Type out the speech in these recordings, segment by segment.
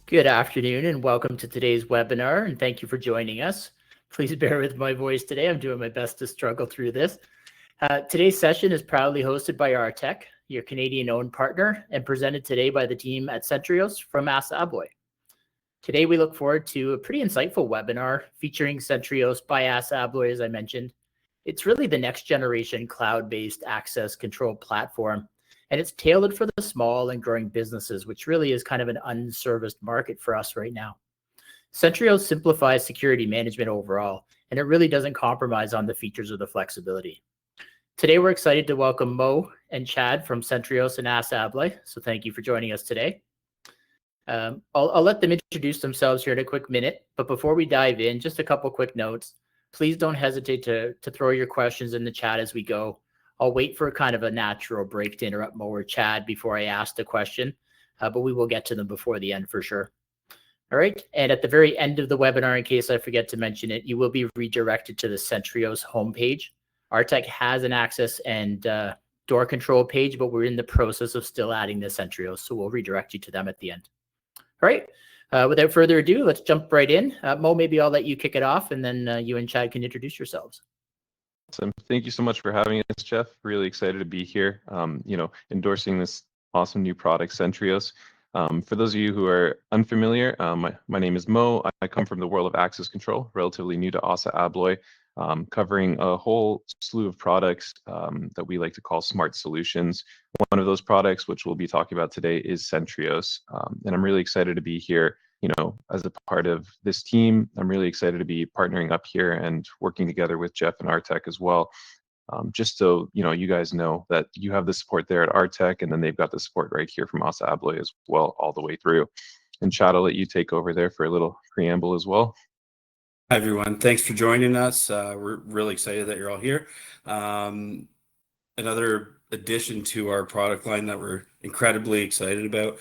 Good afternoon and welcome to today's webinar, and thank you for joining us. Please bear with my voice today. I'm doing my best to struggle through this. Today's session is proudly hosted by Aartech, your Canadian-owned partner, and presented today by the team at Centrios from ASSA ABLOY. Today, we look forward to a pretty insightful webinar featuring Centrios by ASSA ABLOY, as I mentioned. It's really the next generation cloud-based access control platform, and it's tailored for the small and growing businesses, which really is kind of an unserviced market for us right now. Centrios simplifies security management overall, and it really doesn't compromise on the features or the flexibility. Today, we're excited to welcome Mo and Chad from Centrios and ASSA ABLOY, so thank you for joining us today. I'll let them introduce themselves here in a quick minute, but before we dive in, just a couple quick notes. Please don't hesitate to throw your questions in the chat as we go. I'll wait for kind of a natural break to interrupt Mo or Chad before I ask the question, but we will get to them before the end for sure. All right, and at the very end of the webinar, in case I forget to mention it, you will be redirected to the Centrios homepage. Aartech has an access and door control page, but we're in the process of still adding the Centrios, so we'll redirect you to them at the end. All right, without further ado, let's jump right in. Mo, maybe I'll let you kick it off, and then you and Chad can introduce yourselves. Awesome. Thank you so much for having us, Jeff. Really excited to be here, endorsing this awesome new product, Centrios. For those of you who are unfamiliar, my name is Mo. I come from the world of access control, relatively new to ASSA ABLOY, covering a whole slew of products that we like to call smart solutions. One of those products, which we'll be talking about today, is Centrios. And I'm really excited to be here, as a part of this team. I'm really excited to be partnering up here and working together with Jeff and Aartech as well. Just so you guys know that you have the support there at Aartech, and then they've got the support right here from ASSA ABLOY as well, all the way through. And Chad, I'll let you take over there for a little preamble as well. Hi, everyone. Thanks for joining us. We're really excited that you're all here. Another addition to our product line that we're incredibly excited about.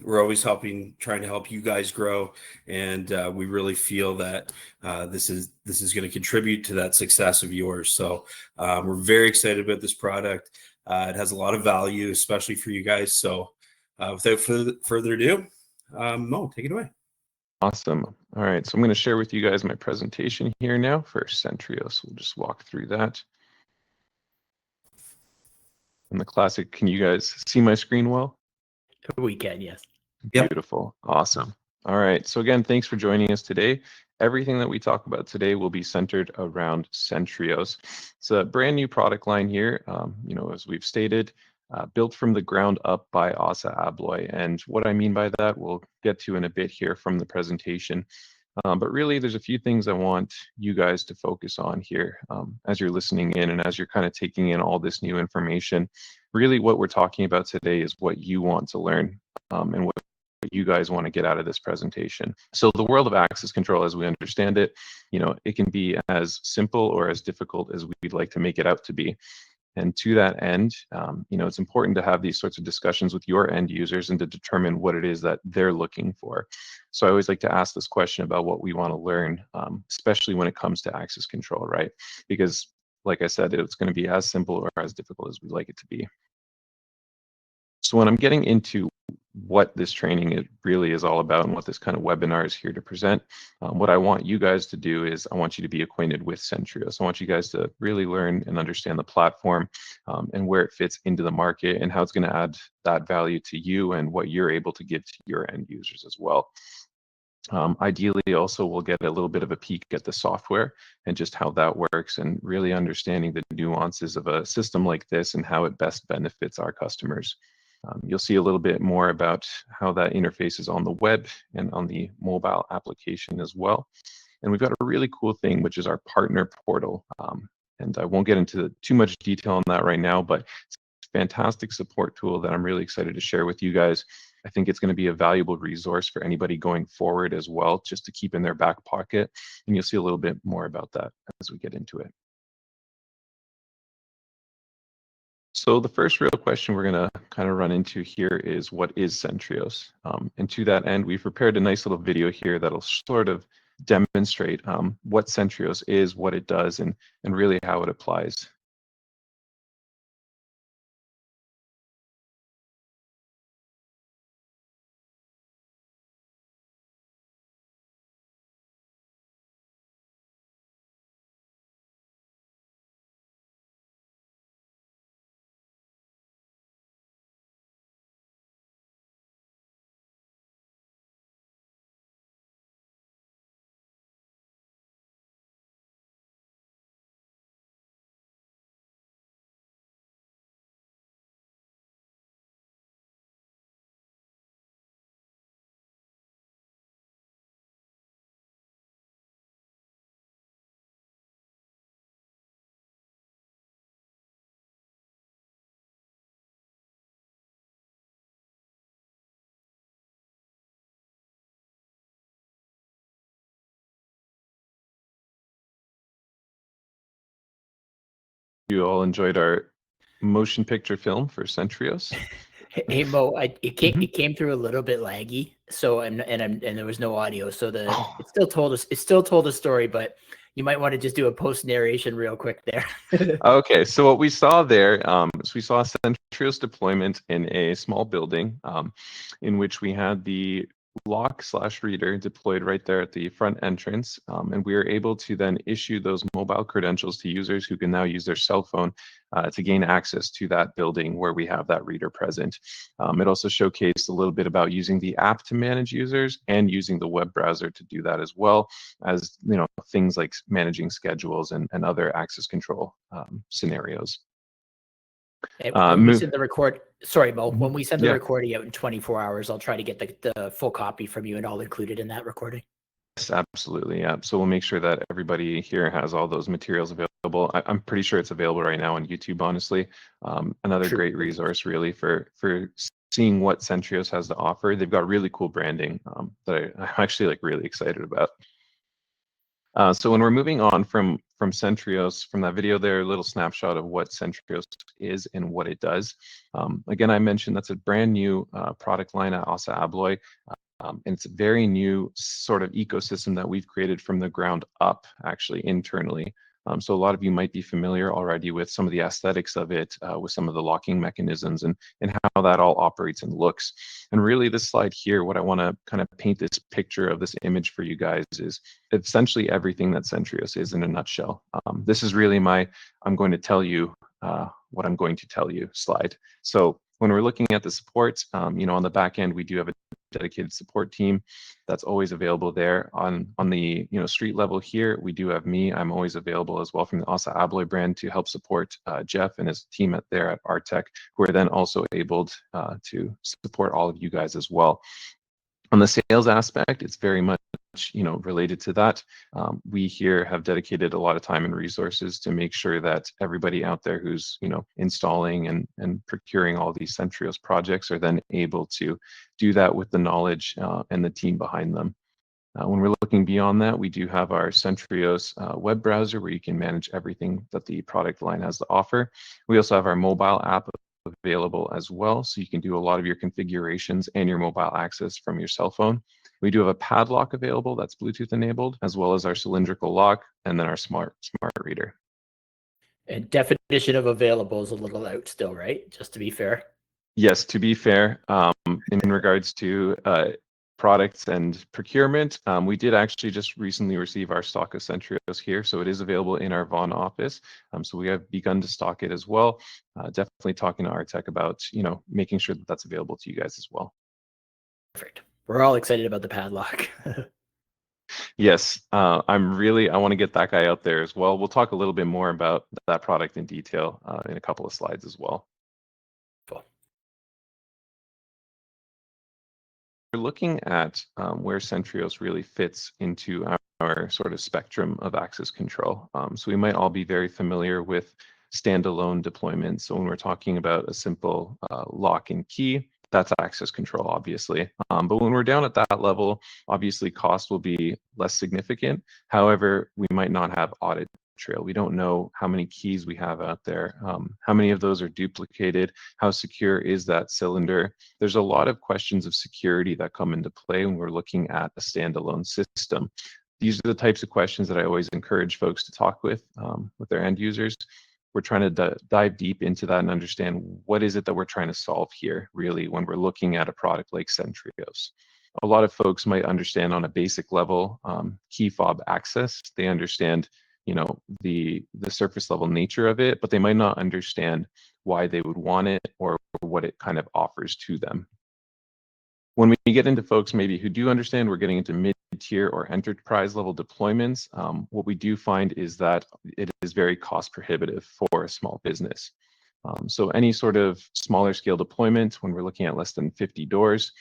We're always trying to help you guys grow, and we really feel that this is going to contribute to that success of yours. So we're very excited about this product. It has a lot of value, especially for you guys. So without further ado, Mo, take it away. Awesome. All right, so I'm going to share with you guys my presentation here now for Centrios. We'll just walk through that. And the classic, can you guys see my screen well? We can, yes. Beautiful. Yep. Awesome. All right, so again, thanks for joining us today. Everything that we talk about today will be centered around Centrios. It's a brand new product line here, as we've stated. Built from the ground up by ASSA ABLOY. And what I mean by that, we'll get to in a bit here from the presentation. But really, there's a few things I want you guys to focus on here as you're listening in and as you're kind of taking in all this new information. Really, what we're talking about today is what you want to learn and what you guys want to get out of this presentation. So the world of access control, as we understand it, it can be as simple or as difficult as we'd like to make it out to be. And to that end, it's important to have these sorts of discussions with your end users and to determine what it is that they're looking for. So I always like to ask this question about what we want to learn, especially when it comes to access control, right? Because, like I said, it's going to be as simple or as difficult as we'd like it to be. So when I'm getting into what this training really is all about and what this kind of webinar is here to present, what I want you guys to do is I want you to be acquainted with Centrios. I want you guys to really learn and understand the platform and where it fits into the market and how it's going to add that value to you and what you're able to give to your end users as well. Ideally, also, we'll get a little bit of a peek at the software and just how that works and really understanding the nuances of a system like this and how it best benefits our customers. You'll see a little bit more about how that interfaces on the web and on the mobile application as well. And we've got a really cool thing, which is our partner portal. And I won't get into too much detail on that right now, but it's a fantastic support tool that I'm really excited to share with you guys. I think it's going to be a valuable resource for anybody going forward as well, just to keep in their back pocket. And you'll see a little bit more about that as we get into it. So the first real question we're going to kind of run into here is, what is Centrios? And to that end, we've prepared a nice little video here that'll sort of demonstrate what Centrios is, what it does, and really how it applies. you all enjoyed our motion picture film for Centrios. Hey Mo, it Mhm. came through a little bit laggy, so and there was no audio, so Oh. it still told a story, but you might want to just do a post narration real quick there. Okay, so what we saw there is we saw a Centrios deployment in a small building in which we had the lock/reader deployed right there at the front entrance, and we were able to then issue those mobile credentials to users who can now use their cell phone to gain access to that building where we have that reader present. It also showcased a little bit about using the app to manage users and using the web browser to do that as well, as things like managing schedules and other access control scenarios. And when we send the Mhm. when we send the Yeah. recording out in 24 hours, I'll try to get the full copy from you and I'll include it in that recording. Yes, absolutely. Yeah. So we'll make sure that everybody here has all those materials available. I'm pretty sure it's available right now on YouTube, honestly. Another True. great resource really for seeing what Centrios has to offer. They've got really cool branding that I'm actually like really excited about. So when we're moving on from Centrios, from that video there, a little snapshot of what Centrios is and what it does. Again, I mentioned that's a brand new product line at ASSA ABLOY. And it's a very new sort of ecosystem that we've created from the ground up, actually, internally. So a lot of you might be familiar already with some of the aesthetics of it, with some of the locking mechanisms and how that all operates and looks. And really this slide here, what I want to kind of paint this picture of this image for you guys is essentially everything that Centrios is in a nutshell. This is really my I'm going to tell you what I'm going to tell you slide. So when we're looking at the support, on the back end, we do have a dedicated support team that's always available there. On the street level here, we do have me. I'm always available as well from the ASSA ABLOY brand to help support Jeff and his team there at Aartech, who are then also able to support all of you guys as well. On the sales aspect, it's very much related to that. We here have dedicated a lot of time and resources to make sure that everybody out there who's installing and procuring all these Centrios projects are then able to do that with the knowledge and the team behind them. When we're looking beyond that, we do have our Centrios web browser where you can manage everything that the product line has to offer. We also have our mobile app available as well, so you can do a lot of your configurations and your mobile access from your cell phone. We do have a padlock available that's Bluetooth enabled, as well as our cylindrical lock and then our smart reader. And definition of available is a little out still, right? Just to be fair. Yes, to be fair, in regards to products and procurement, we did actually just recently receive our stock of Centrios here, so it is available in our Vaughan office. So we have begun to stock it as well. Definitely talking to Aartech about making sure that that's available to you guys as well. Perfect. We're all excited about the padlock. Yes, I want to get that guy out there as well. We'll talk a little bit more about that product in detail in a couple of slides as well. Cool. We're looking at where Centrios really fits into our sort of spectrum of access control. So we might all be very familiar with standalone deployments. So when we're talking about a simple lock and key, that's access control, obviously. But when we're down at that level, obviously cost will be less significant. However, we might not have audit trail. We don't know how many keys we have out there, how many of those are duplicated, how secure is that cylinder. There's a lot of questions of security that come into play when we're looking at a standalone system. These are the types of questions that I always encourage folks to talk with their end users. We're trying to dive deep into that and understand what is it that we're trying to solve here, really, when we're looking at a product like Centrios. A lot of folks might understand on a basic level key fob access. They understand the surface level nature of it, but they might not understand why they would want it or what it kind of offers to them. When we get into folks maybe who do understand, we're getting into mid-tier or enterprise level deployments. What we do find is that it is very cost prohibitive for a small business. So any sort of smaller scale deployment, when we're looking at less than 50 doors,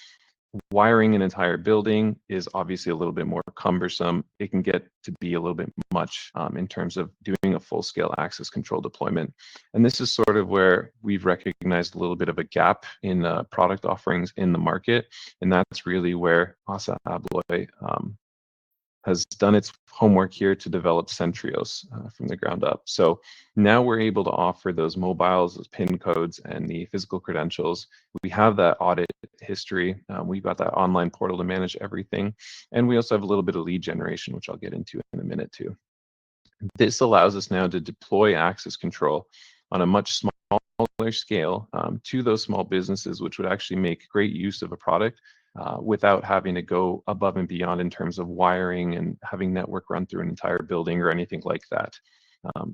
wiring an entire building is obviously a little bit more cumbersome. It can get to be a little bit much in terms of doing a full-scale access control deployment. And this is sort of where we've recognized a little bit of a gap in product offerings in the market. And that's really where ASSA ABLOY has done its homework here to develop Centrios from the ground up. So now we're able to offer those mobiles, those PIN codes, and the physical credentials. We have that audit history. We've got that online portal to manage everything. And we also have a little bit of lead generation, which I'll get into in a minute too. This allows us now to deploy access control on a much smaller scale to those small businesses, which would actually make great use of a product without having to go above and beyond in terms of wiring and having network run through an entire building or anything like that.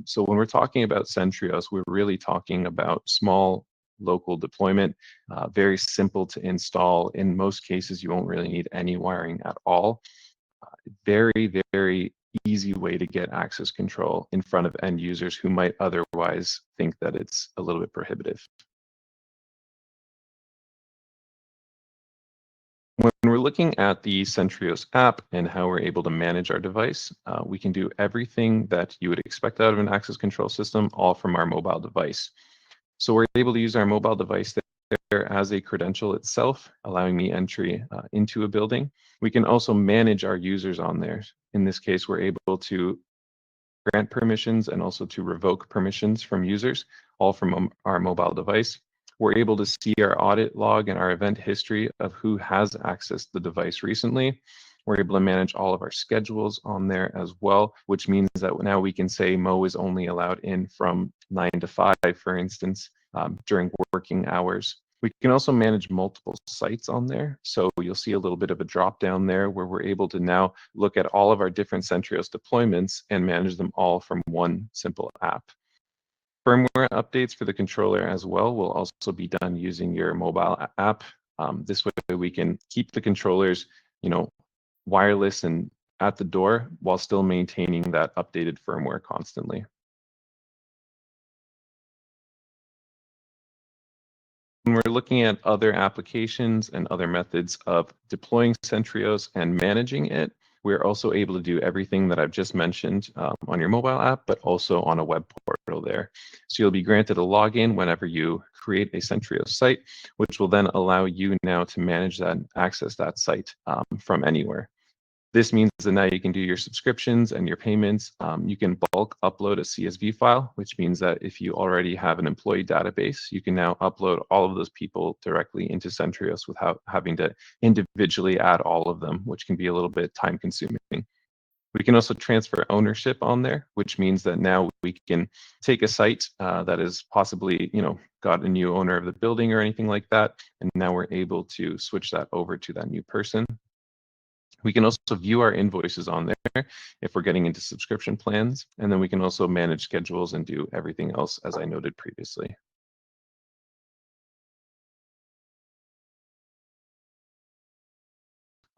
So when we're talking about Centrios, we're really talking about small local deployment, very simple to install. In most cases, you won't really need any wiring at all. Very, very easy way to get access control in front of end users who might otherwise think that it's a little bit prohibitive. When we're looking at the Centrios app and how we're able to manage our device, we can do everything that you would expect out of an access control system, all from our mobile device. So we're able to use our mobile device there as a credential itself, allowing me entry into a building. We can also manage our users on there. In this case, we're able to grant permissions and also to revoke permissions from users, all from our mobile device. We're able to see our audit log and our event history of who has accessed the device recently. We're able to manage all of our schedules on there as well, which means that now we can say Mo is only allowed in from 9 to 5, for instance, during working hours. We can also manage multiple sites on there. So you'll see a little bit of a drop down there where we're able to now look at all of our different Centrios deployments and manage them all from one simple app. Firmware updates for the controller as well will also be done using your mobile app. This way we can keep the controllers, wireless and at the door while still maintaining that updated firmware constantly. When we're looking at other applications and other methods of deploying Centrios and managing it, we're also able to do everything that I've just mentioned on your mobile app, but also on a web portal there. So you'll be granted a login whenever you create a Centrios site, which will then allow you now to manage that and access that site from anywhere. This means that now you can do your subscriptions and your payments. You can bulk upload a CSV file, which means that if you already have an employee database, you can now upload all of those people directly into Centrios without having to individually add all of them, which can be a little bit time consuming. We can also transfer ownership on there, which means that now we can take a site that is possibly, got a new owner of the building or anything like that, and now we're able to switch that over to that new person. We can also view our invoices on there if we're getting into subscription plans, and then we can also manage schedules and do everything else as I noted previously.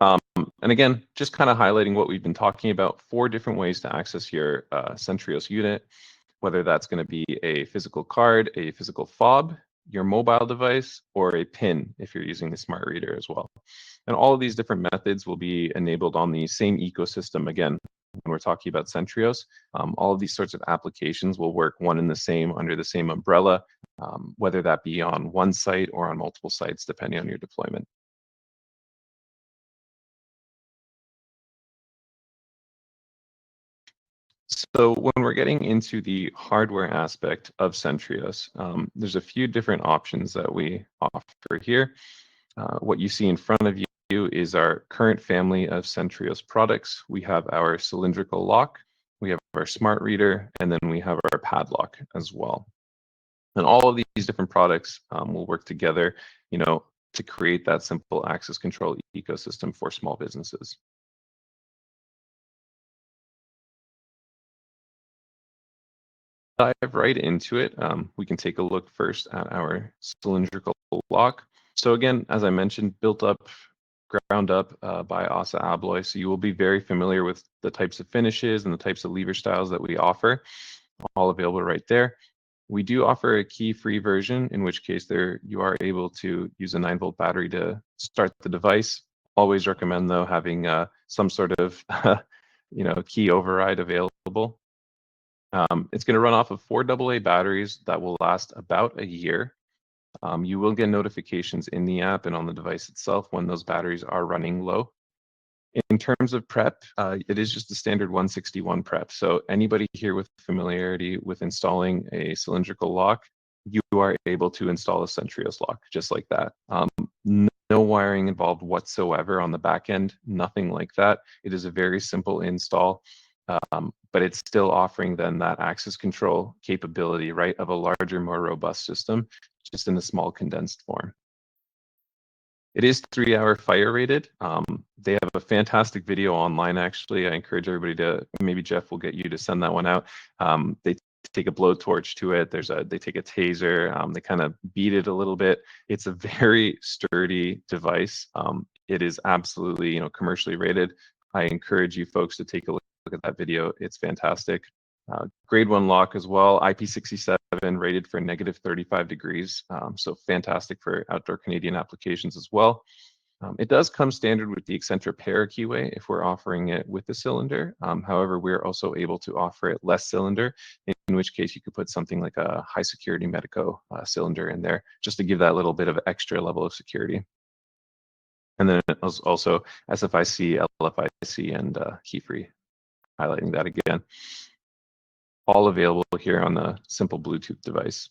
And again, just kind of highlighting what we've been talking about, 4 different ways to access your Centrios unit, whether that's going to be a physical card, a physical fob, your mobile device, or a PIN if you're using the smart reader as well. And all of these different methods will be enabled on the same ecosystem. Again, when we're talking about Centrios, all of these sorts of applications will work one and the same under the same umbrella, whether that be on one site or on multiple sites, depending on your deployment. So when we're getting into the hardware aspect of Centrios, there's a few different options that we offer here. What you see in front of you is our current family of Centrios products. We have our cylindrical lock, we have our smart reader, and then we have our padlock as well. And all of these different products will work together, to create that simple access control ecosystem for small businesses. Dive right into it. We can take a look first at our cylindrical lock. So again, as I mentioned, built up, ground up by ASSA ABLOY. So you will be very familiar with the types of finishes and the types of lever styles that we offer, all available right there. We do offer a key-free version, in which case you are able to use a 9-volt battery to start the device. Always recommend, though, having some sort of key override available. It's going to run off of 4 AA batteries that will last about a year. You will get notifications in the app and on the device itself when those batteries are running low. In terms of prep, it is just the standard 161 prep. So anybody here with familiarity with installing a cylindrical lock, you are able to install a Centrios lock just like that. No wiring involved whatsoever on the back end, nothing like that. It is a very simple install, but it's still offering then that access control capability, right, of a larger, more robust system, just in a small condensed form. It is 3-hour fire rated. They have a fantastic video online, actually. I encourage everybody to, maybe Jeff will get you to send that one out. They take a blowtorch to it. They take a taser. They kind of beat it a little bit. It's a very sturdy device. It is absolutely, commercially rated. I encourage you folks to take a look at that video. It's fantastic. Grade 1 lock as well, IP67 rated for -35 degrees. So fantastic for outdoor Canadian applications as well. It does come standard with the Accenture Parakeyway if we're offering it with the cylinder. However, we're also able to offer it less cylinder, in which case you could put something like a high security Medico cylinder in there, just to give that little bit of extra level of security. And then it was also SFIC, LFIC, and key-free, highlighting that again. All available here on the simple Bluetooth device.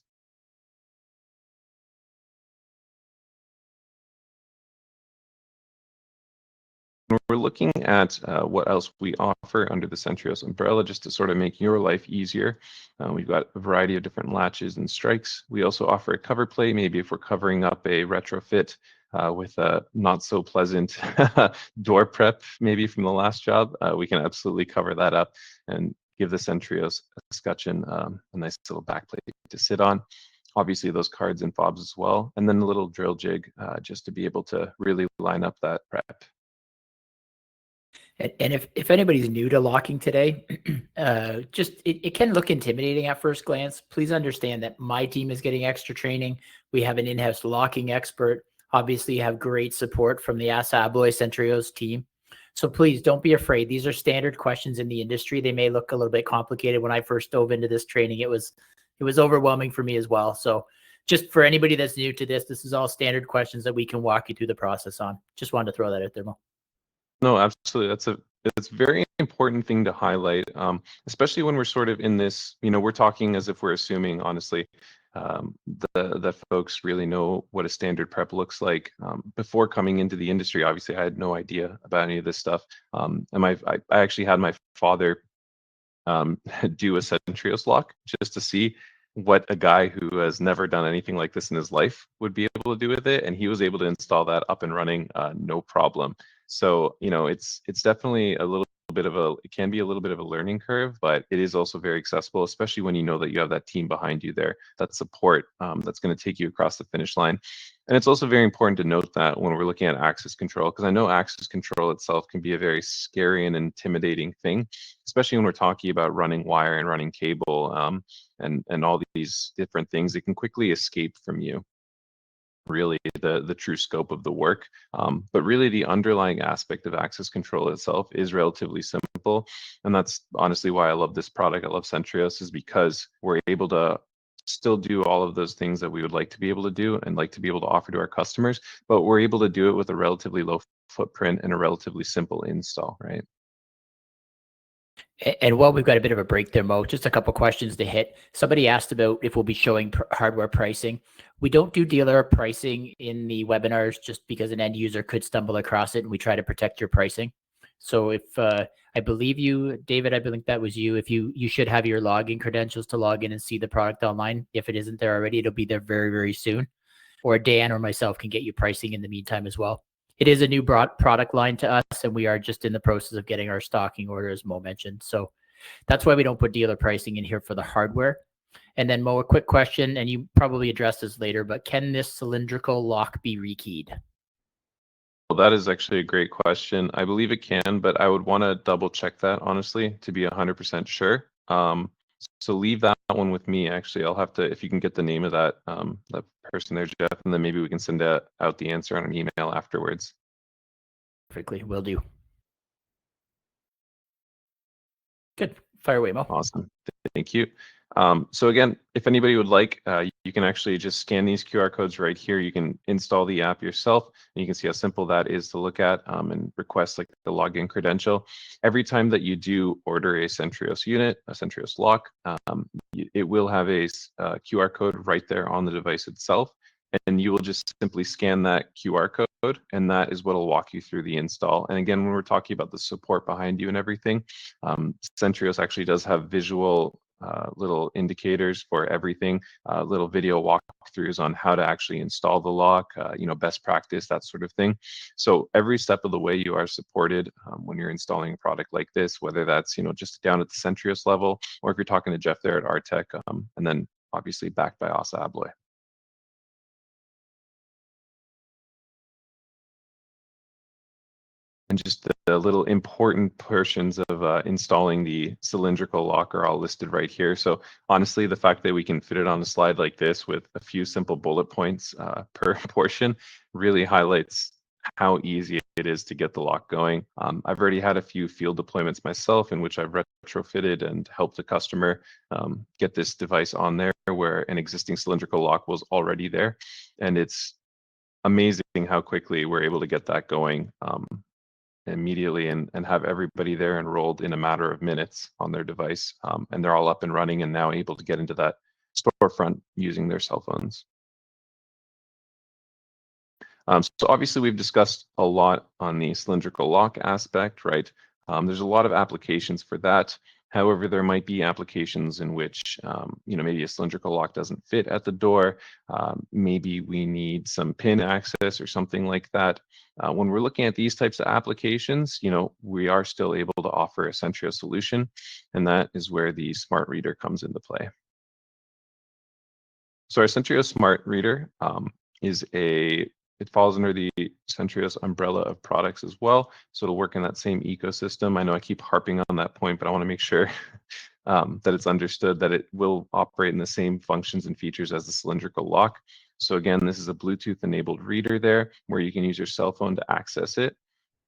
We're looking at what else we offer under the Centrios umbrella, just to sort of make your life easier. We've got a variety of different latches and strikes. We also offer a cover play, maybe if we're covering up a retrofit with a not so pleasant door prep, maybe from the last job, we can absolutely cover that up and give the Centrios escutcheon a nice little backplate to sit on. Obviously those cards and fobs as well, and then a little drill jig just to be able to really line up that prep. And if anybody's new to locking today, it can look intimidating at first glance. Please understand that my team is getting extra training. We have an in-house locking expert. Obviously, you have great support from the ASSA ABLOY Centrios team. So please don't be afraid. These are standard questions in the industry. They may look a little bit complicated. When I first dove into this training, it was overwhelming for me as well. So just for anybody that's new to this is all standard questions that we can walk you through the process on. Just wanted to throw that out there, Mo. No, absolutely. It's a very important thing to highlight, especially when we're sort of in this, we're talking as if we're assuming, honestly, that folks really know what a standard prep looks like. Before coming into the industry, obviously, I had no idea about any of this stuff. And I actually had my father do a Centrios lock just to see what a guy who has never done anything like this in his life would be able to do with it, and he was able to install that up and running, no problem. So it's definitely it can be a little bit of a learning curve, but it is also very accessible, especially when you know that you have that team behind you there, that support that's going to take you across the finish line. And it's also very important to note that when we're looking at access control, because I know access control itself can be a very scary and intimidating thing, especially when we're talking about running wire and running cable and all these different things. It can quickly escape from you, really, the true scope of the work. But really the underlying aspect of access control itself is relatively simple. And that's honestly why I love this product. I love Centrios, is because we're able to still do all of those things that we would like to be able to do and like to be able to offer to our customers, but we're able to do it with a relatively low footprint and a relatively simple install, right? And while we've got a bit of a break there, Mo, just a couple questions to hit. Somebody asked about if we'll be showing hardware pricing. We don't do dealer pricing in the webinars just because an end user could stumble across it, and we try to protect your pricing. So if I believe you, David, I believe that was you. If you should have your login credentials to log in and see the product online. If it isn't there already, it'll be there very, very soon. Or Dan or myself can get you pricing in the meantime as well. It is a new product line to us, and we are just in the process of getting our stocking order, as Mo mentioned. So that's why we don't put dealer pricing in here for the hardware. And then, Mo, a quick question, and you probably addressed this later, but can this cylindrical lock be rekeyed? Well, that is actually a great question. I believe it can, but I would want to double check that, honestly, to be 100% sure. So leave that one with me. Actually, I'll have to, if you can get the name of that person there, Jeff, and then maybe we can send out the answer on an email afterwards. Perfectly, will do. Good, fire away, Mo. Awesome, thank you. So again, if anybody would like, you you can actually just scan these QR codes right here. You can install the app yourself, and you can see how simple that is to look at and request like the login credential. Every time that you do order a Centrios unit, a Centrios lock, it will have a QR code right there on the device itself, and you will just simply scan that QR code, and that is what will walk you through the install. And again, when we're talking about the support behind you and everything, Centrios actually does have visual little indicators for everything, little video walkthroughs on how to actually install the lock, best practice, that sort of thing. So every step of the way you are supported when you're installing a product like this, whether that's just down at the Centrios level, or if you're talking to Jeff there at Aartech, and then obviously backed by ASSA ABLOY. And just the little important portions of installing the cylindrical lock are all listed right here. So honestly, the fact that we can fit it on a slide like this with a few simple bullet points per portion really highlights how easy it is to get the lock going. I've already had a few field deployments myself in which I've retrofitted and helped a customer get this device on there where an existing cylindrical lock was already there. And it's amazing how quickly we're able to get that going immediately and have everybody there enrolled in a matter of minutes on their device. And they're all up and running and now able to get into that storefront using their cell phones. So obviously we've discussed a lot on the cylindrical lock aspect, right? There's a lot of applications for that. However, there might be applications in which, maybe a cylindrical lock doesn't fit at the door. Maybe we need some pin access or something like that. When we're looking at these types of applications, we are still able to offer a Centrios solution, and that is where the smart reader comes into play. So our Centrios smart reader it falls under the Centrios umbrella of products as well. So it'll work in that same ecosystem. I know I keep harping on that point, but I want to make sure that it's understood that it will operate in the same functions and features as the cylindrical lock. So again, this is a Bluetooth enabled reader there where you can use your cell phone to access it.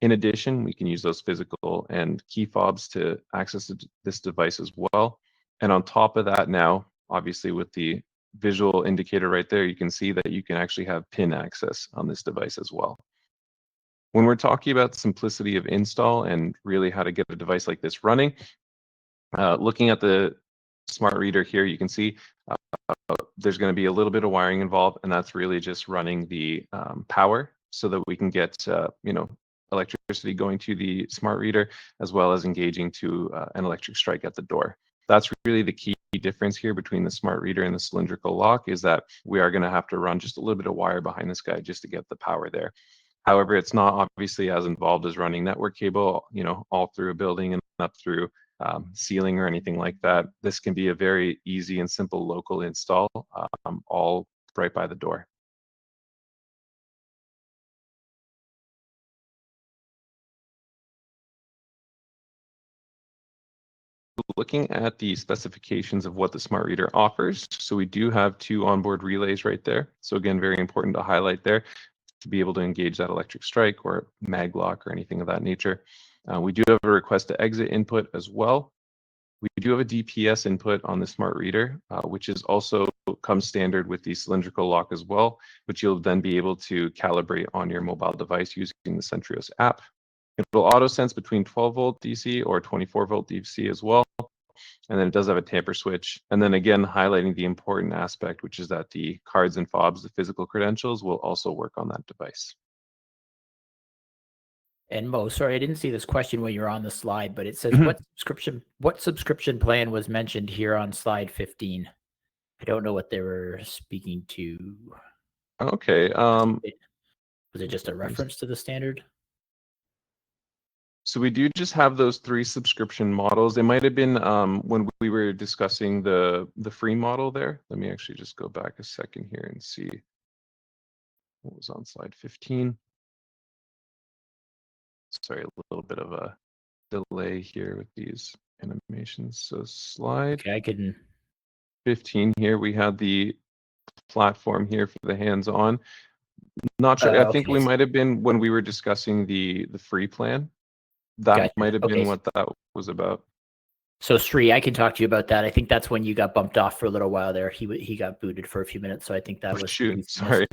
In addition, we can use those physical and key fobs to access this device as well. And on top of that now, obviously with the visual indicator right there, you can see that you can actually have pin access on this device as well. When we're talking about simplicity of install and really how to get a device like this running, looking at the smart reader here, you can see there's going to be a little bit of wiring involved, and that's really just running the power so that we can get electricity going to the smart reader, as well as engaging to an electric strike at the door. That's really the key difference here between the smart reader and the cylindrical lock, is that we are going to have to run just a little bit of wire behind this guy just to get the power there. However, it's not obviously as involved as running network cable, all through a building and up through ceiling or anything like that. This can be a very easy and simple local install, all right by the door. Looking at the specifications of what the smart reader offers, so we do have 2 onboard relays right there. So again, very important to highlight there to be able to engage that electric strike or mag lock or anything of that nature. We do have a request to exit input as well. We do have a DPS input on the smart reader, which is also comes standard with the cylindrical lock as well, which you'll then be able to calibrate on your mobile device using the Centrios app. It will auto sense between 12 volt DC or 24 volt DC as well. And then it does have a tamper switch. And then again, highlighting the important aspect, which is that the cards and fobs, the physical credentials, will also work on that device. And Mo, sorry, I didn't see this question when you were on the slide, but it says what subscription plan was mentioned here on slide 15? I don't know what they were speaking to. Okay. Was it just a reference to the standard? So we do just have those 3 subscription models. It might have been when we were discussing the free model there. Let me actually just go back a second here and see what was on slide 15. Sorry, a little bit of a delay here with these animations. So slide 15 here, we had the platform here for the hands-on. Not sure. I think we might have been when we were discussing the free plan. That might have been what that was about. So Sri, I can talk to you about that. I think that's when you got bumped off for a little while there. He got booted for a few minutes, so I think that Oh, was shoot, sorry.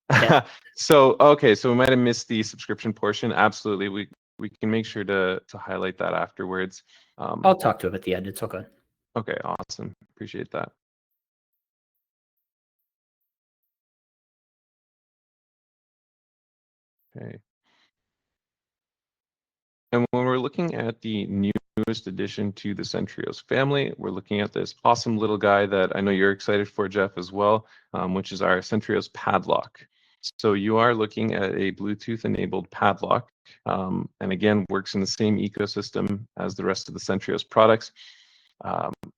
Yeah. So okay, so we might have missed the subscription portion. Absolutely, we can make sure to highlight that afterwards. I'll talk to him at the end. It's okay. Okay, awesome. Appreciate that. Okay. And when we're looking at the newest addition to the Centrios family, we're looking at this awesome little guy that I know you're excited for, Jeff, as well, which is our Centrios padlock. So you are looking at a Bluetooth-enabled padlock, and again, works in the same ecosystem as the rest of the Centrios products.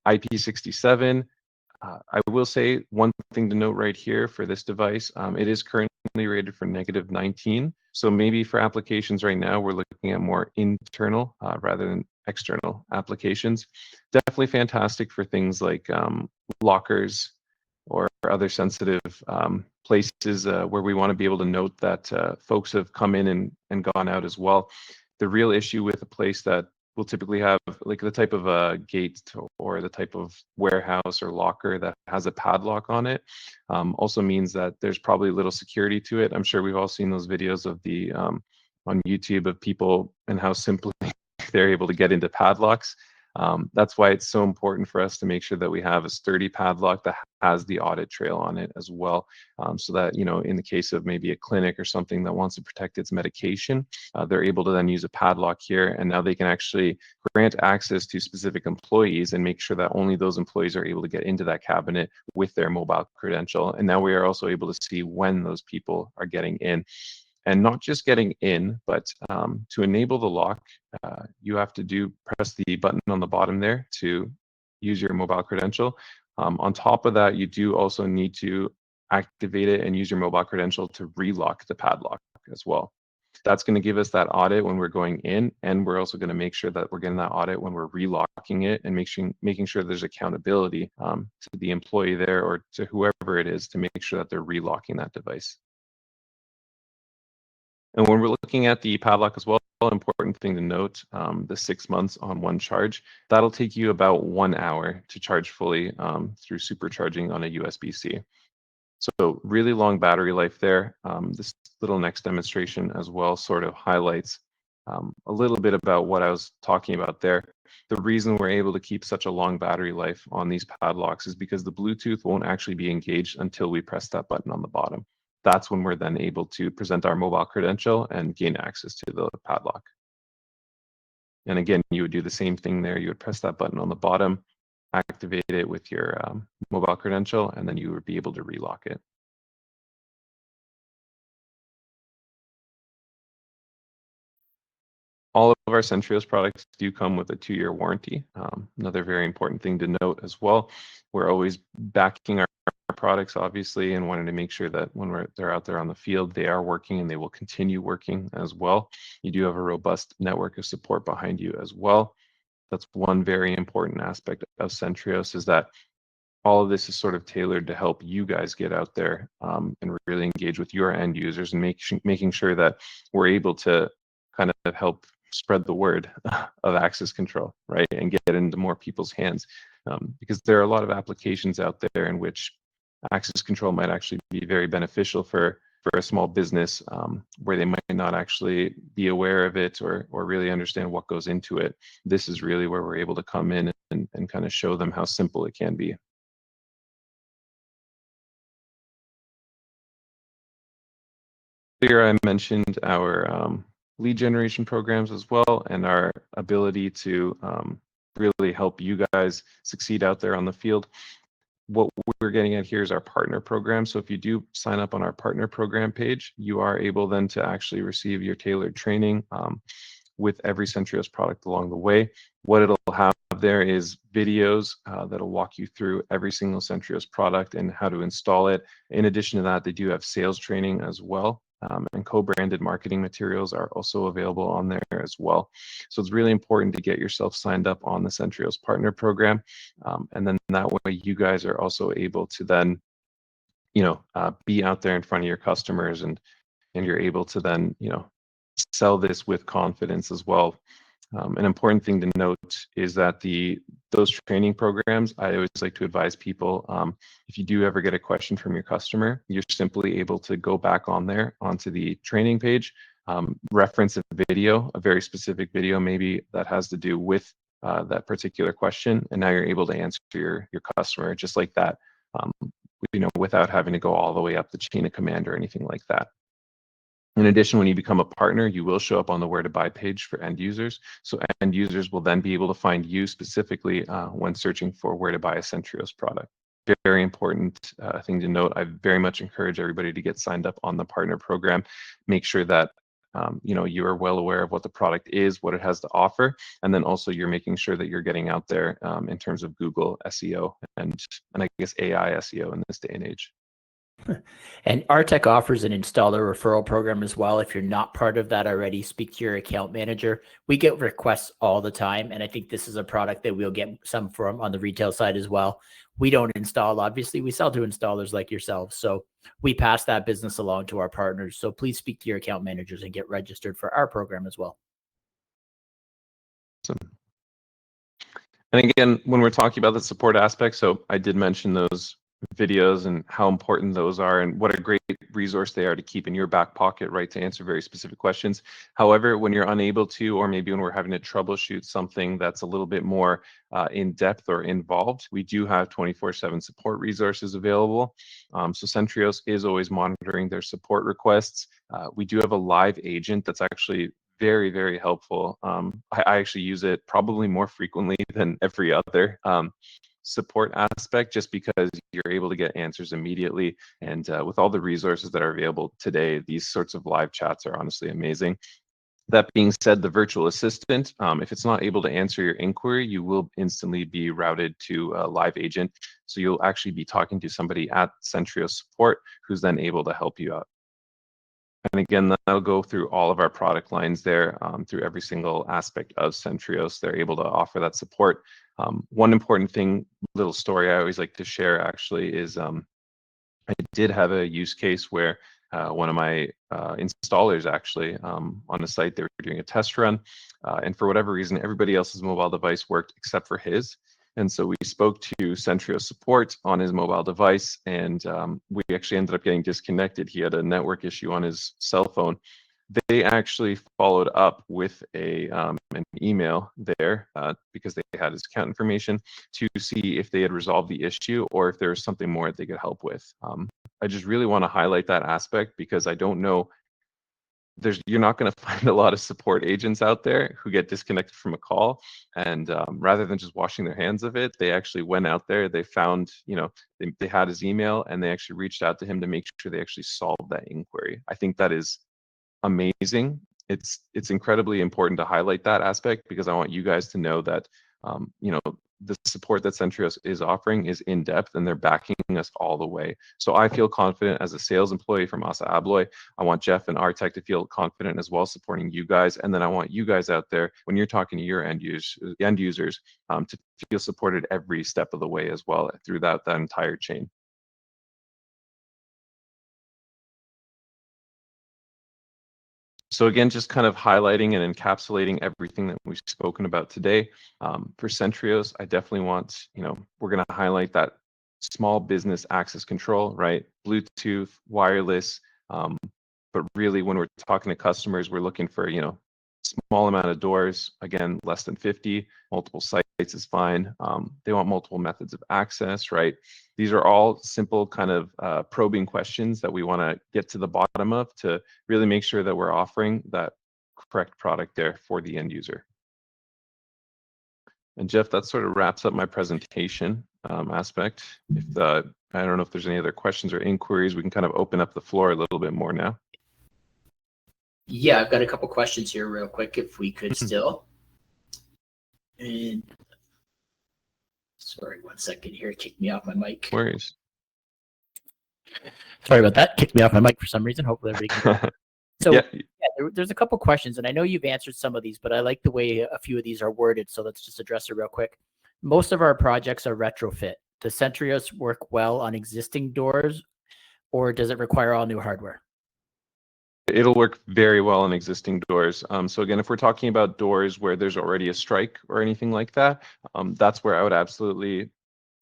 IP67. I will say one thing to note right here for this device, it is currently rated for -19. So maybe for applications right now, we're looking at more internal rather than external applications. Definitely fantastic for things like lockers or other sensitive places where we want to be able to note that folks have come in and gone out as well. The real issue with a place that will typically have like the type of a gate or the type of warehouse or locker that has a padlock on it also means that there's probably little security to it. I'm sure we've all seen those videos of the on YouTube of people and how simply they're able to get into padlocks. That's why it's so important for us to make sure that we have a sturdy padlock that has the audit trail on it as well, so that, you know, in the case of maybe a clinic or something that wants to protect its medication, they're able to then use a padlock here, and now they can actually grant access to specific employees and make sure that only those employees are able to get into that cabinet with their mobile credential. And now we are also able to see when those people are getting in. And not just getting in, but to enable the lock, you have to press the button on the bottom there to use your mobile credential. On top of that, you do also need to activate it and use your mobile credential to relock the padlock as well. That's going to give us that audit when we're going in, and we're also going to make sure that we're getting that audit when we're relocking it and making sure there's accountability to the employee there or to whoever it is to make sure that they're relocking that device. And when we're looking at the padlock as well, important thing to note, the 6 months on one charge, that'll take you about 1 hour to charge fully through supercharging on a USB-C. So really long battery life there. This little next demonstration as well sort of highlights a little bit about what I was talking about there. The reason we're able to keep such a long battery life on these padlocks is because the Bluetooth won't actually be engaged until we press that button on the bottom. That's when we're then able to present our mobile credential and gain access to the padlock. And again, you would do the same thing there. You would press that button on the bottom, activate it with your mobile credential, and then you would be able to relock it. All of our Centrios products do come with a 2-year warranty. Another very important thing to note as well, we're always backing our products, obviously, and wanting to make sure that when they're out there on the field, they are working and they will continue working as well. You do have a robust network of support behind you as well. That's one very important aspect of Centrios, is that all of this is sort of tailored to help you guys get out there and really engage with your end users and making sure that we're able to kind of help spread the word of access control, right, and get it into more people's hands, because there are a lot of applications out there in which access control might actually be very beneficial for a small business, where they might not actually be aware of it or really understand what goes into it. This is really where we're able to come in and kind of show them how simple it can be. Earlier, I mentioned our lead generation programs as well, and our ability to really help you guys succeed out there on the field. What we're getting at here is our partner program. So if you do sign up on our partner program page, you are able then to actually receive your tailored training with every Centrios product along the way. What it'll have there is videos that'll walk you through every single Centrios product and how to install it. In addition to that, they do have sales training as well. And co-branded marketing materials are also available on there as well. So it's really important to get yourself signed up on the Centrios partner program. And then that way you guys are also able to then, be out there in front of your customers, and you're able to then, sell this with confidence as well. An important thing to note is that those training programs, I always like to advise people, if you do ever get a question from your customer, you're simply able to go back onto the training page, reference a video, a very specific video maybe that has to do with that particular question, and now you're able to answer your customer just like that, without having to go all the way up the chain of command or anything like that. In addition, when you become a partner, you will show up on the where to buy page for end users. So end users will then be able to find you specifically when searching for where to buy a Centrios product. Very important thing to note. I very much encourage everybody to get signed up on the partner program. Make sure that you are well aware of what the product is, what it has to offer, and then also you're making sure that you're getting out there in terms of Google SEO and I guess AI SEO in this day and age. And Aartech offers an installer referral program as well. If you're not part of that already, speak to your account manager. We get requests all the time, and I think this is a product that we'll get some from on the retail side as well. We don't install, obviously. We sell to installers like yourselves, so we pass that business along to our partners. So please speak to your account managers and get registered for our program as well. Awesome. And again, when we're talking about the support aspect, so I did mention those videos and how important those are and what a great resource they are to keep in your back pocket, right, to answer very specific questions. However, when you're unable to, or maybe when we're having to troubleshoot something that's a little bit more in depth or involved, we do have 24/7 support resources available. So Centrios is always monitoring their support requests. We do have a live agent that's actually very, very helpful. I actually use it probably more frequently than every other support aspect, just because you're able to get answers immediately. And with all the resources that are available today, these sorts of live chats are honestly amazing. That being said, the virtual assistant, if it's not able to answer your inquiry, you will instantly be routed to a live agent. So you'll actually be talking to somebody at Centrios support who's then able to help you out. And again, that'll go through all of our product lines there, through every single aspect of Centrios. They're able to offer that support. One important thing, little story I always like to share actually is I did have a use case where one of my installers actually on a site, they were doing a test run, and for whatever reason, everybody else's mobile device worked except for his. And so we spoke to Centrios support on his mobile device, and we actually ended up getting disconnected. He had a network issue on his cell phone. They actually followed up with an email there because they had his account information to see if they had resolved the issue or if there was something more that they could help with. I just really want to highlight that aspect because I don't know, you're not going to find a lot of support agents out there who get disconnected from a call, and rather than just washing their hands of it, they actually went out there, they found, they had his email, and they actually reached out to him to make sure they actually solved that inquiry. I think that is amazing. It's incredibly important to highlight that aspect because I want you guys to know that the support that Centrios is offering is in depth and they're backing us all the way. So I feel confident as a sales employee from ASSA ABLOY. I want Jeff and Aartech to feel confident as well supporting you guys. And then I want you guys out there when you're talking to your end users to feel supported every step of the way as well through that entire chain. So again, just kind of highlighting and encapsulating everything that we've spoken about today. For Centrios, I definitely want, we're going to highlight that small business access control, right? Bluetooth, wireless. But really, when we're talking to customers, we're looking for, small amount of doors, again, less than 50, multiple sites is fine. They want multiple methods of access, right? These are all simple kind of probing questions that we want to get to the bottom of to really make sure that we're offering that correct product there for the end user. And Jeff, that sort of wraps up my presentation aspect. I don't know if there's any other questions or inquiries, we can kind of open up the floor a little bit more now. Yeah, I've got a couple questions here real quick, if we could still. And sorry, 1 second here, kicked me off my mic. No worries. Sorry about that, kicked me off my mic for some reason. Hopefully everybody can hear. So yeah, there's a couple questions, and I know you've answered some of these, but I like the way a few of these are worded, so let's just address it real quick. Most of our projects are retrofit. Does Centrios work well on existing doors, or does it require all new hardware? it'll work very well on existing doors. So again, if we're talking about doors where there's already a strike or anything like that, that's where I would absolutely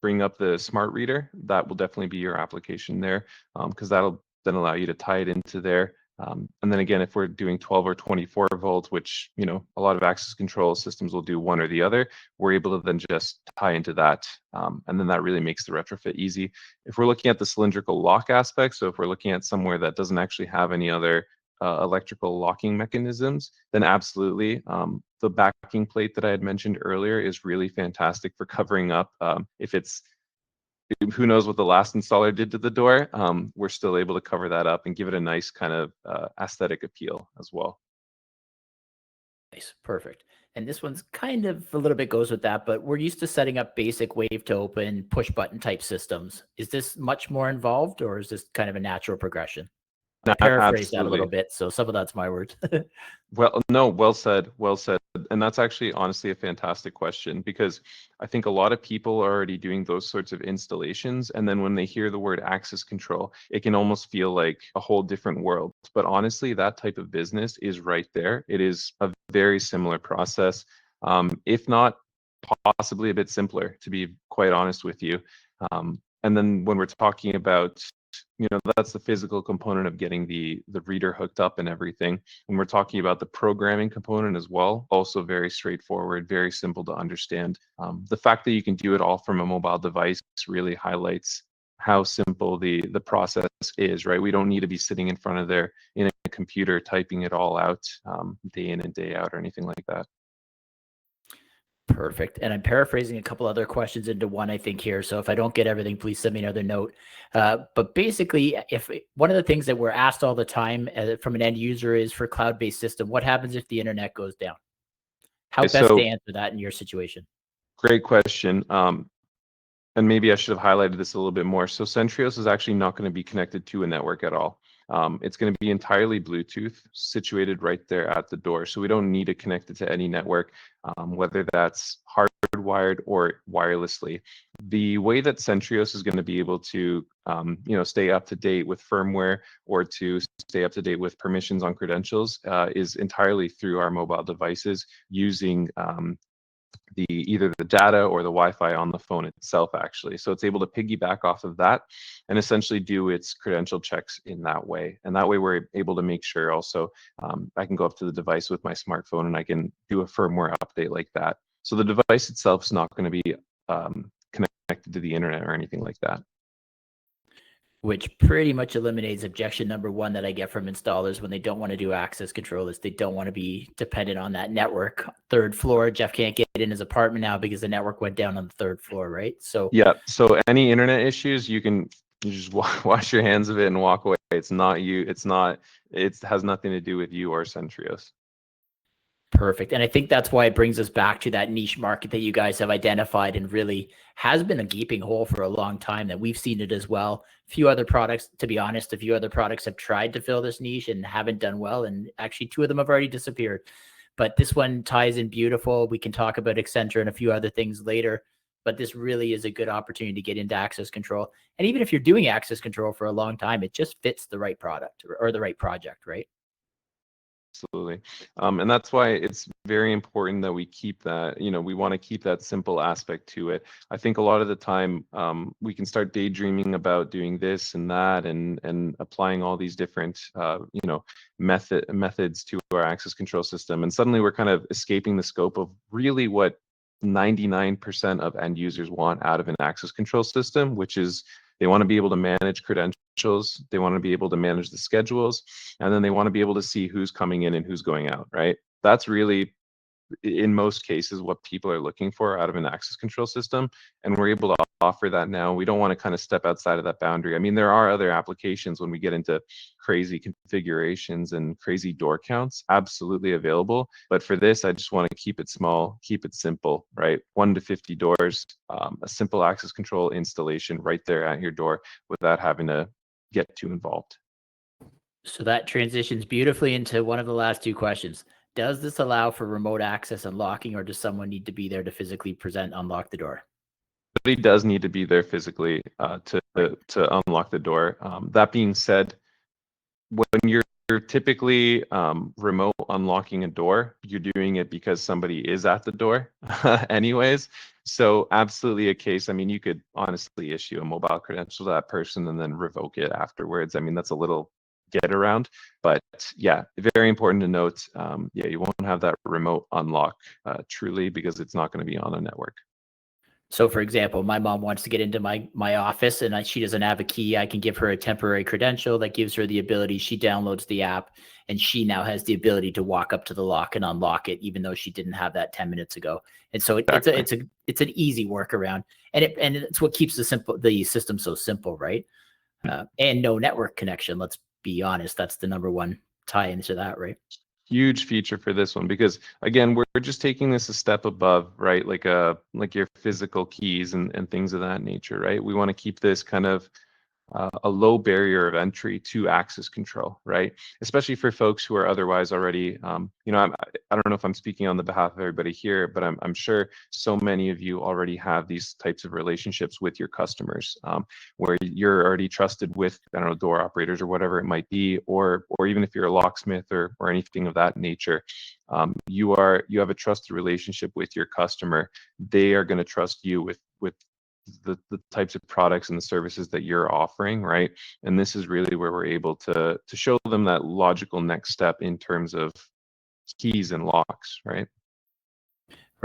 bring up the smart reader. That will definitely be your application there, because that'll then allow you to tie it into there. And then again, if we're doing 12 or 24 volts, which, you know, a lot of access control systems will do one or the other, we're able to then just tie into that. And then that really makes the retrofit easy. If we're looking at the cylindrical lock aspect, so if we're looking at somewhere that doesn't actually have any other electrical locking mechanisms, then absolutely. The backing plate that I had mentioned earlier is really fantastic for covering up. If it's, who knows what the last installer did to the door, we're still able to cover that up and give it a nice kind of aesthetic appeal as well. Nice, perfect. And this one's kind of a little bit goes with that, but we're used to setting up basic wave to open push button type systems. Is this much more involved, or is this kind of a natural progression? I paraphrased that a little bit, so some of that's my words. Well, no, well said, well said. And that's actually honestly a fantastic question, because I think a lot of people are already doing those sorts of installations. And then when they hear the word access control, it can almost feel like a whole different world. But honestly, that type of business is right there. It is a very similar process, if not possibly a bit simpler, to be quite honest with you. And then when we're talking about, you know, that's the physical component of getting the reader hooked up and everything. When we're talking about the programming component as well, also very straightforward, very simple to understand. The fact that you can do it all from a mobile device really highlights how simple the process is, right? We don't need to be sitting in front of there in a computer typing it all out day in and day out or anything like that. Perfect. And I'm paraphrasing a couple other questions into one, I think, here. So if I don't get everything, please send me another note. But basically, if one of the things that we're asked all the time from an end user is for cloud-based system, what happens if the internet goes down? How best to answer that in your situation? Great question. And maybe I should have highlighted this a little bit more. So Centrios is actually not going to be connected to a network at all. It's going to be entirely Bluetooth, situated right there at the door. So we don't need to connect it to any network, whether that's hardwired or wirelessly. The way that Centrios is going to be able to, you know, stay up to date with firmware or to stay up to date with permissions on credentials is entirely through our mobile devices using either the data or the Wi-Fi on the phone itself, actually. So it's able to piggyback off of that and essentially do its credential checks in that way. And that way we're able to make sure also I can go up to the device with my smartphone and I can do a firmware update like that. So the device itself is not going to be connected to the internet or anything like that. Which pretty much eliminates objection number one that I get from installers when they don't want to do access control, is they don't want to be dependent on that network. Third floor, Jeff can't get in his apartment now because the network went down on the third floor, right? So yeah, so any internet issues, you just wash your hands of it and walk away. It's not you. It has nothing to do with you or Centrios. Perfect. And I think that's why it brings us back to that niche market that you guys have identified and really has been a gaping hole for a long time, that we've seen it as well. A few other products, to be honest, a few other products have tried to fill this niche and haven't done well. And actually 2 of them have already disappeared. But this one ties in beautiful. We can talk about Accenture and a few other things later, but this really is a good opportunity to get into access control. And even if you're doing access control for a long time, it just fits the right product or the right project, right? Absolutely. And that's why it's very important that we keep that, you know, we want to keep that simple aspect to it. I think a lot of the time we can start daydreaming about doing this and that and applying all these different, you know, methods to our access control system. And suddenly we're kind of escaping the scope of really what 99% of end users want out of an access control system, which is they want to be able to manage credentials, they want to be able to manage the schedules, and then they want to be able to see who's coming in and who's going out, right? That's really, in most cases, what people are looking for out of an access control system. And we're able to offer that now. We don't want to kind of step outside of that boundary. I mean, there are other applications when we get into crazy configurations and crazy door counts, absolutely available. But for this, I just want to keep it small, keep it simple, right? 1 to 50 doors, a simple access control installation right there at your door without having to get too involved. So that transitions beautifully into one of the last 2 questions. Does this allow for remote access and locking, or does someone need to be there to physically unlock the door? Somebody does need to be there physically to unlock the door. That being said, when you're typically remote unlocking a door, you're doing it because somebody is at the door anyways. So absolutely a case. I mean, you could honestly issue a mobile credential to that person and then revoke it afterwards. I mean, that's a little get around, but yeah, very important to note. Yeah, you won't have that remote unlock truly, because it's not going to be on a network. So for example, my mom wants to get into my office and she doesn't have a key. I can give her a temporary credential that gives her the ability. She downloads the app and she now has the ability to walk up to the lock and unlock it, even though she didn't have that 10 minutes ago. And so it's an easy workaround, and it's what keeps the system so simple, right? And no network connection. Let's be honest, that's the number one tie into that, right? Huge feature for this one, because again, we're just taking this a step above, right? Like your physical keys and things of that nature, right? We want to keep this kind of a low barrier of entry to access control, right? Especially for folks who are otherwise already, you know, I don't know if I'm speaking on the behalf of everybody here, but I'm sure so many of you already have these types of relationships with your customers, where you're already trusted with, I don't know, door operators or whatever it might be, or even if you're a locksmith or anything of that nature, you have a trusted relationship with your customer. They are going to trust you with the types of products and the services that you're offering, right? And this is really where we're able to show them that logical next step in terms of keys and locks, right?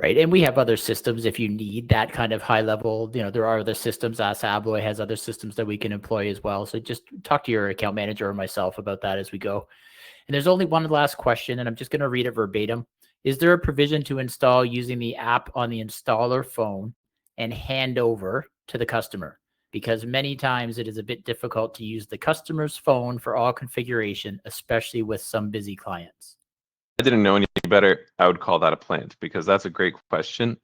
Right. And we have other systems if you need that kind of high level. You know, there are other systems. ASSA ABLOY has other systems that we can employ as well. So just talk to your account manager or myself about that as we go. And there's only one last question, and I'm just going to read it verbatim. Is there a provision to install using the app on the installer phone and hand over to the customer? Because many times it is a bit difficult to use the customer's phone for all configuration, especially with some busy clients. I didn't know any better. I would call that a plant, because that's a great question.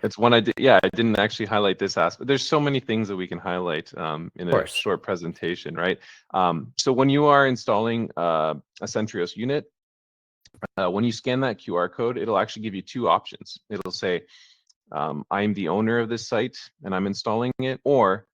It's one I did. Yeah, I didn't actually highlight this aspect. There's so many things that we can highlight in a short presentation, right? So when you are installing a Centrios unit, when you scan that QR code, it'll actually give you two options. It'll say, I'm the owner of this site and I'm installing it, or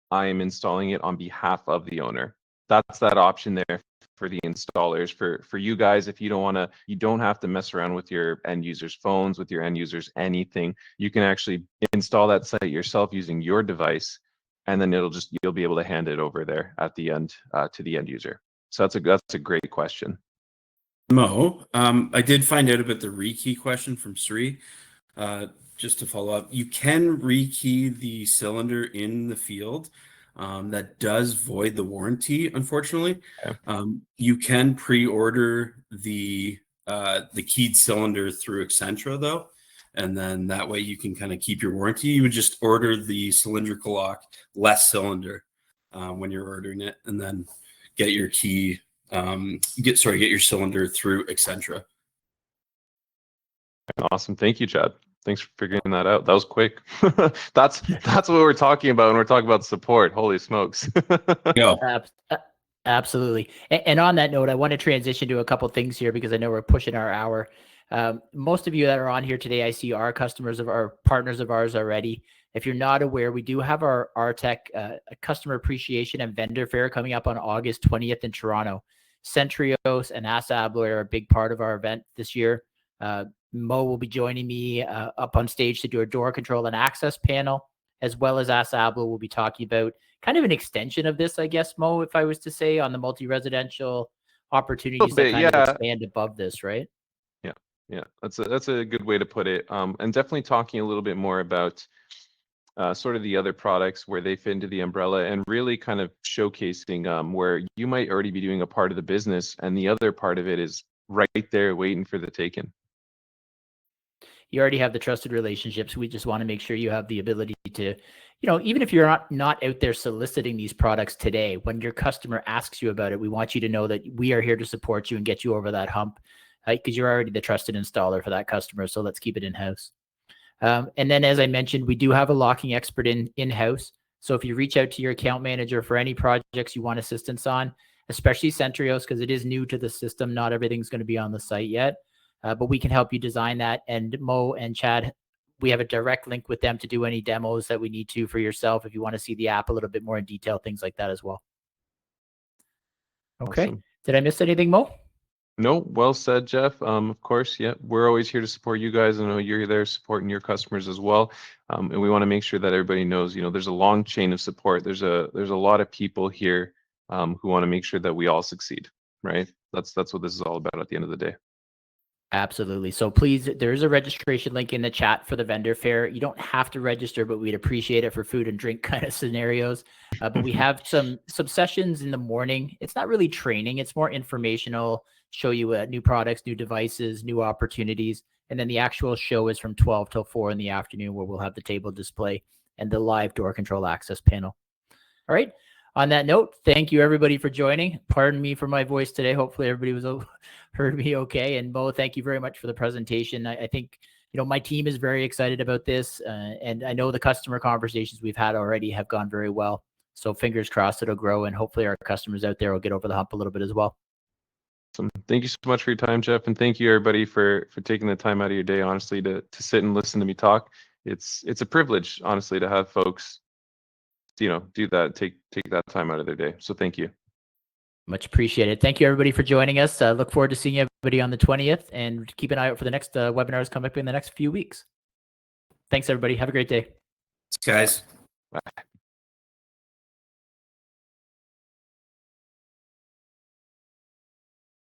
I am installing it on behalf of the owner. That's that option there for the installers. For you guys, if you don't have to mess around with your end users' phones, with your end users, anything. You can actually install that site yourself using your device, and then you'll be able to hand it over there at the end to the end user. So that's a great question. Mo, I did find out about the rekey question from Sri. Just to follow up, you can rekey the cylinder in the field. That does void the warranty, unfortunately. Okay. You can pre-order the keyed cylinder through Accentra, though, and then that way you can kind of keep your warranty. You would just order the cylindrical lock, less cylinder, when you're ordering it, and then get your key. Get your cylinder through Accentra. Awesome. Thank you, Chad. Thanks for figuring that out. That was quick. That's what we're talking about when we're talking about support. Holy smokes. Absolutely. And on that note, I want to transition to a couple of things here, because I know we're pushing our hour. Most of you that are on here today, I see are customers of our partners of ours already. If you're not aware, we do have our Aartech customer appreciation and vendor fair coming up on August 20th in Toronto. Centrios and ASSA ABLOY are a big part of our event this year. Mo will be joining me up on stage to do a door control and access panel, as well as ASSA ABLOY will be talking about kind of an extension of this, I guess, Mo, if I was to say, on the multi-residential opportunities that kind of expand above this, right? Yeah, that's a good way to put it. And definitely talking a little bit more about sort of the other products where they fit into the umbrella, and really kind of showcasing where you might already be doing a part of the business and the other part of it is right there waiting for the taken. You already have the trusted relationships. We just want to make sure you have the ability to, even if you're not out there soliciting these products today, when your customer asks you about it, we want you to know that we are here to support you and get you over that hump, because you're already the trusted installer for that customer. So let's keep it in-house. And then, as I mentioned, we do have a locking expert in-house. So if you reach out to your account manager for any projects you want assistance on, especially Centrios, because it is new to the system, not everything's going to be on the site yet, but we can help you design that. And Mo and Chad, we have a direct link with them to do any demos that we need to for yourself if you want to see the app a little bit more in detail, things like that as well. Okay. Awesome. Did I miss anything, Mo? No, well said, Jeff. Of course, yeah, we're always here to support you guys. I know you're there supporting your customers as well, and we want to make sure that everybody knows. There's a long chain of support. There's a lot of people here who want to make sure that we all succeed. Right? That's what this is all about at the end of the day. Absolutely. So please, there's a registration link in the chat for the vendor fair. You don't have to register, but we'd appreciate it for food and drink kind of scenarios. But we have some sessions in the morning. It's not really training. It's more informational, show you new products, new devices, new opportunities. And then the actual show is from 12 till 4 in the afternoon, where we'll have the table display and the live door control access panel. All right. On that note, thank you everybody for joining. Pardon me for my voice today. Hopefully everybody heard me okay. And Mo, thank you very much for the presentation. I think, my team is very excited about this. And I know the customer conversations we've had already have gone very well. So fingers crossed it'll grow, and hopefully our customers out there will get over the hump a little bit as well. Awesome. Thank you so much for your time, Jeff. And thank you everybody for taking the time out of your day, honestly, to sit and listen to me talk. It's a privilege, honestly, to have folks do that, take that time out of their day. So thank you. Much appreciated. Thank you everybody for joining us. Look forward to seeing everybody on the 20th, and keep an eye out for the next webinars coming up in the next few weeks. Thanks everybody. Have a great day. Guys. Bye.